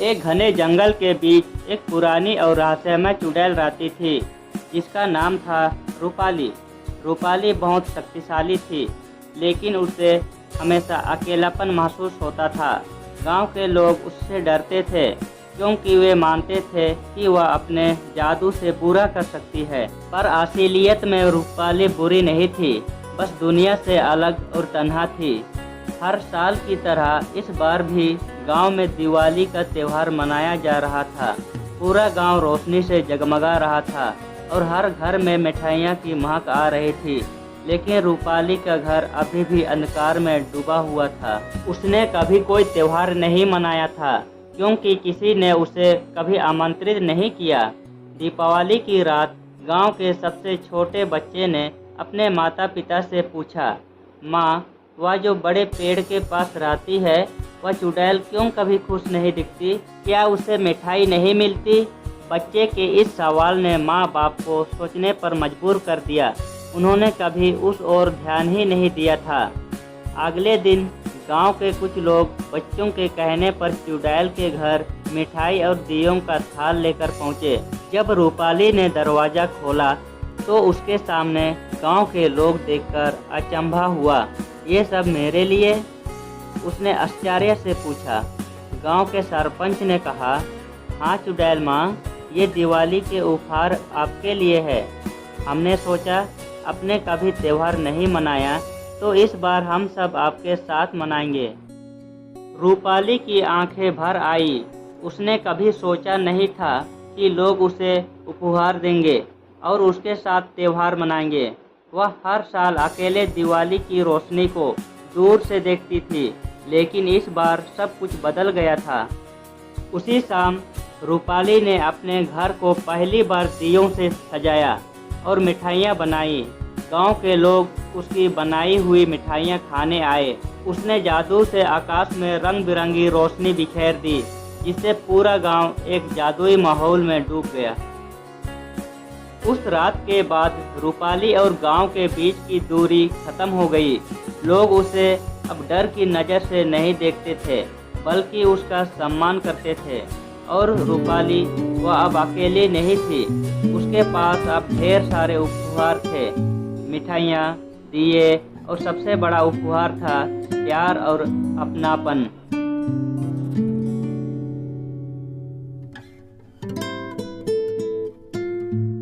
एक घने जंगल के बीच एक पुरानी और रहस्यमय चुड़ैल रहती थी, जिसका नाम था रूपाली। रूपाली बहुत शक्तिशाली थी, लेकिन उसे हमेशा अकेलापन महसूस होता था। गांव के लोग उससे डरते थे, क्योंकि वे मानते थे कि वह अपने जादू से बुरा कर सकती है। पर असलियत में रूपाली बुरी नहीं थी, बस दुनिया से अलग और तन्हा थी। हर साल की तरह इस बार भी गांव में दिवाली का त्यौहार मनाया जा रहा था। पूरा गांव रोशनी से जगमगा रहा था और हर घर में मिठाइयाँ की महक आ रही थी। लेकिन रूपाली का घर अभी भी अंधकार में डूबा हुआ था। उसने कभी कोई त्यौहार नहीं मनाया था, क्योंकि किसी ने उसे कभी आमंत्रित नहीं किया। दीपावली की रात गांव के सबसे छोटे बच्चे ने अपने माता पिता से पूछा, माँ, वह जो बड़े पेड़ के पास रहती है, वह चुड़ैल क्यों कभी खुश नहीं दिखती? क्या उसे मिठाई नहीं मिलती? बच्चे के इस सवाल ने माँ बाप को सोचने पर मजबूर कर दिया। उन्होंने कभी उस ओर ध्यान ही नहीं दिया था। अगले दिन गांव के कुछ लोग बच्चों के कहने पर चुड़ैल के घर मिठाई और दियों का थाल लेकर पहुँचे। जब रूपाली ने दरवाज़ा खोला तो उसके सामने गांव के लोग देखकर अचंभा हुआ। ये सब मेरे लिए? उसने आश्चर्य से पूछा। गांव के सरपंच ने कहा, हाँ चुड़ैल माँ, ये दिवाली के उपहार आपके लिए है। हमने सोचा अपने कभी त्यौहार नहीं मनाया, तो इस बार हम सब आपके साथ मनाएंगे। रूपाली की आंखें भर आई। उसने कभी सोचा नहीं था कि लोग उसे उपहार देंगे और उसके साथ त्यौहार मनाएंगे। वह हर साल अकेले दिवाली की रोशनी को दूर से देखती थी, लेकिन इस बार सब कुछ बदल गया था। उसी शाम रूपाली ने अपने घर को पहली बार दियों से सजाया और मिठाइयाँ बनाई। गांव के लोग उसकी बनाई हुई मिठाइयाँ खाने आए। उसने जादू से आकाश में रंग बिरंगी रोशनी बिखेर दी, जिससे पूरा गांव एक जादुई माहौल में डूब गया। उस रात के बाद रूपाली और गांव के बीच की दूरी खत्म हो गई। लोग उसे अब डर की नज़र से नहीं देखते थे, बल्कि उसका सम्मान करते थे। और रूपाली वह अब अकेली नहीं थी। उसके पास अब ढेर सारे उपहार थे, मिठाइयाँ, दिए और सबसे बड़ा उपहार था प्यार और अपनापन।